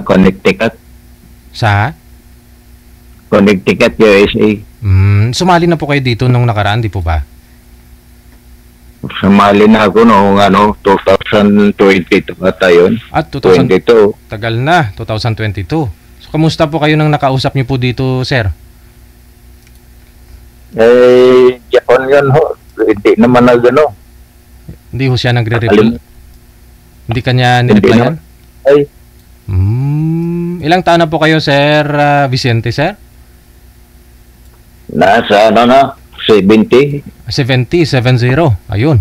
Connecticut. Sa? Connecticut, USA. Sumali na po kayo dito nung nakaraan, di po ba? Sumali na ako noong 2022 ata yun. At 22. Tagal na, 2022. So, kamusta po kayo nang nakausap niyo po dito, sir? Japan yun ho. Hindi naman Hindi ho siya nagre-reply? Hindi kanya nireplyan? Ay. Ilang taon na po kayo, Sir Vicente, sir? Nasa 70. 70. Ayun.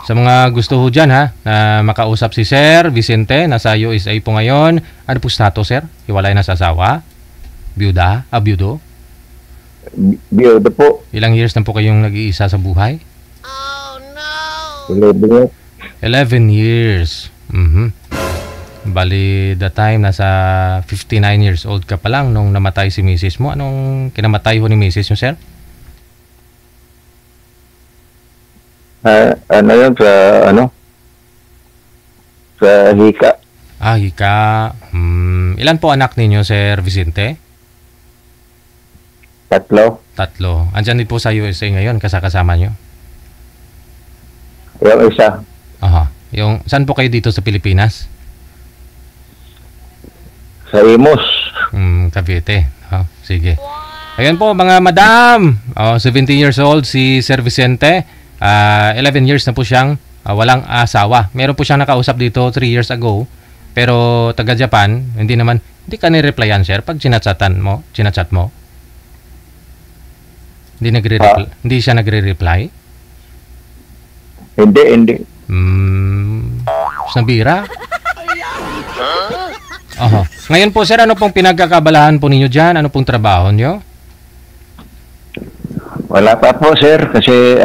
Sa mga gusto ho dyan, ha, na makausap si Sir Vicente, nasa USA po ngayon. Ano po status, sir? Hiwalay na sa asawa? Byuda? Byudo? Byudo po. Ilang years na po kayong nag-iisa sa buhay? Oh, no! 11 years. Bali, the time, nasa 59 years old ka pa lang nung namatay si misis mo. Anong kinamatay ho ni misis nyo, sir? Yun sa hika. Hika. Ilan po anak ninyo, Sir Vicente? 3. Andyan din po sa USA ngayon, kasama nyo? Yung isa. Aha. Saan po kayo dito sa Pilipinas? Sa Imus. Cavite. Sige. Ayan po mga madam. 70 years old si Sir Vicente. 11 years na po siyang walang asawa. Meron po siyang nakausap dito 3 years ago. Pero taga Japan, hindi ka ni-replyan, sir, pag chinachat mo. Hindi siya nagre-reply? Hindi. Nabira? Ngayon po, sir, ano pong pinagkakabalahan po ninyo dyan? Ano pong trabaho nyo? Wala pa po, sir, kasi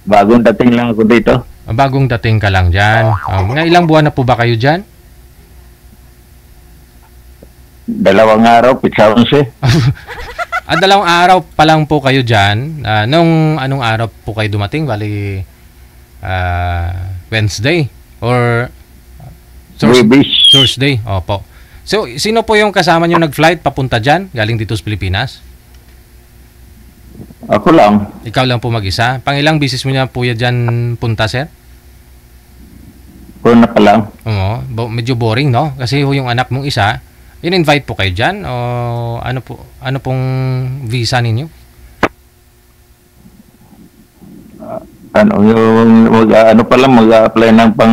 bagong dating lang ako dito. Bagong dating ka lang dyan. Mga ilang buwan na po ba kayo dyan? 2 araw, pizza 11. 2 araw pa lang po kayo dyan. Nung anong araw po kayo dumating? Bali, Wednesday? Or Thursday? Opo. So, sino po yung kasama nyo nag-flight papunta dyan? Galing dito sa Pilipinas? Ako lang. Ikaw lang po mag-isa? Pangilang bisis mo niya po dyan punta, sir? Una pa lang. Oo. Medyo boring, no? Kasi yung anak mong isa, in-invite po kayo dyan? O ano pong visa ninyo? Mag-apply ng pang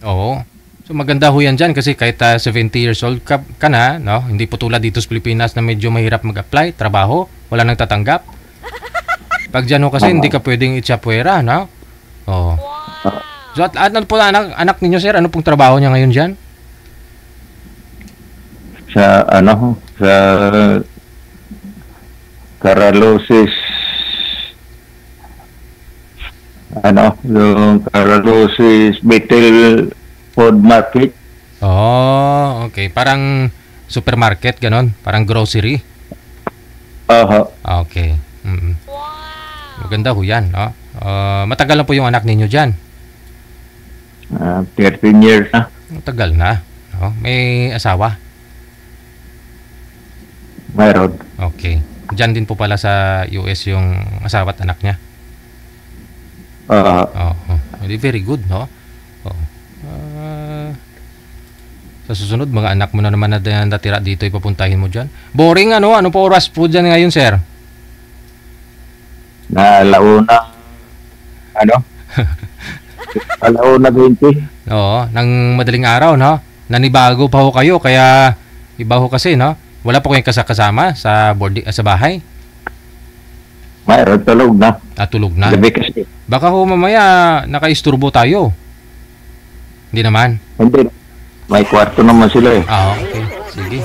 Oo. So maganda ho yan dyan kasi kahit 70 years old ka na, no? Hindi po tulad dito sa Pilipinas na medyo mahirap mag-apply, trabaho, wala nang tatanggap. Pag dyan ho kasi hindi ka pwedeng itsapuera, no? Oo. So ano po anak ninyo, sir? Ano pong trabaho niya ngayon dyan? Sa Caralosis. Yung Caralosis Betel Food Market. Okay. Parang supermarket, ganon? Parang grocery? Okay. Maganda ho yan, no? Matagal na po yung anak ninyo dyan? 13 years na. Matagal na. No? May asawa? Mayroon. Okay. Dyan din po pala sa US yung asawa at anak niya? Very good, no? Sa susunod, mga anak mo na naman na natira dito, ipapuntahin mo dyan. Boring, ano? Ano po oras po dyan ngayon, sir? Alauna 20. Oo, ng madaling araw, no? Nanibago pa ho kayo, kaya iba ho kasi, no? Wala po kayong kasama sa sa bahay? Mayroon, tulog na. Tulog na? Gabi kasi. Baka ho mamaya nakaisturbo tayo. Hindi naman? Hindi. May kwarto naman sila eh. Okay. Sige.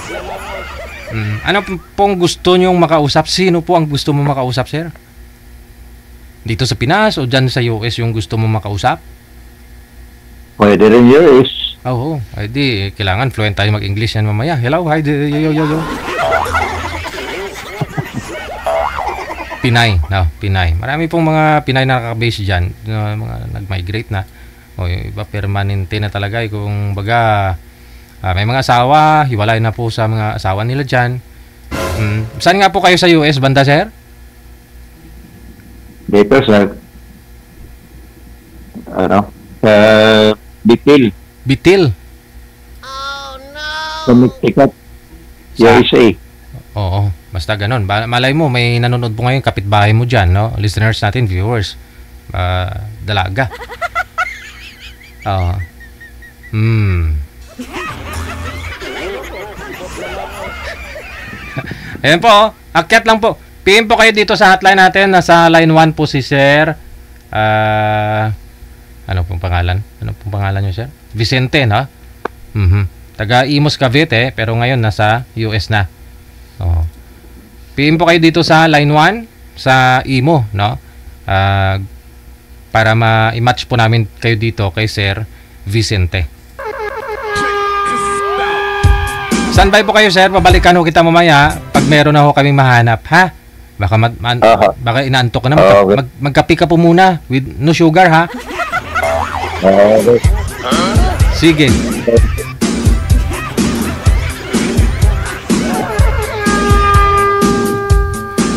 Ano pong gusto nyong makausap? Sino po ang gusto mo makausap, sir? Dito sa Pinas o dyan sa US yung gusto mo makausap? Pwede rin US. Oo. Di, kailangan fluent tayo mag-English yan mamaya. Hello, hi, yo. Pinay. Pinay. Marami pong mga Pinay na nakaka-base dyan. Mga nag-migrate na. O yung iba permanente na talaga. Kung baga, may mga asawa, hiwalay na po sa mga asawa nila dyan. Saan nga po kayo sa US, banda, sir? Dito sa Bitil, Bitil. Oh no! Connecticut, Sa- USA. Oo, basta ganun. Malay mo, may nanonood po ngayon kapitbahay mo dyan, no? Listeners natin, viewers. Dalaga. Oo. Ayan po, akyat lang po. PM po kayo dito sa hotline natin. Nasa line 1 po si Sir. Ano pong pangalan? Ano pong pangalan nyo, Sir? Vicente, no? Taga Imus, Cavite, pero ngayon nasa US na. Oo. PM po kayo dito sa line 1 sa Imo, no? Para ma-match po namin kayo dito kay Sir Vicente. Standby po kayo, sir. Pabalikan ho kita mamaya pag meron na ho kaming mahanap, ha? Baka baka inaantok ka na. Okay. Magkape ka po muna with no sugar, ha? Okay. Sige.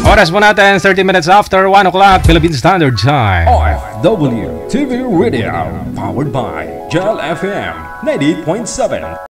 Oras po natin, 30 minutes after 1 o'clock, Philippine Standard Time. FW TV Radio, powered by Gel FM 90.7.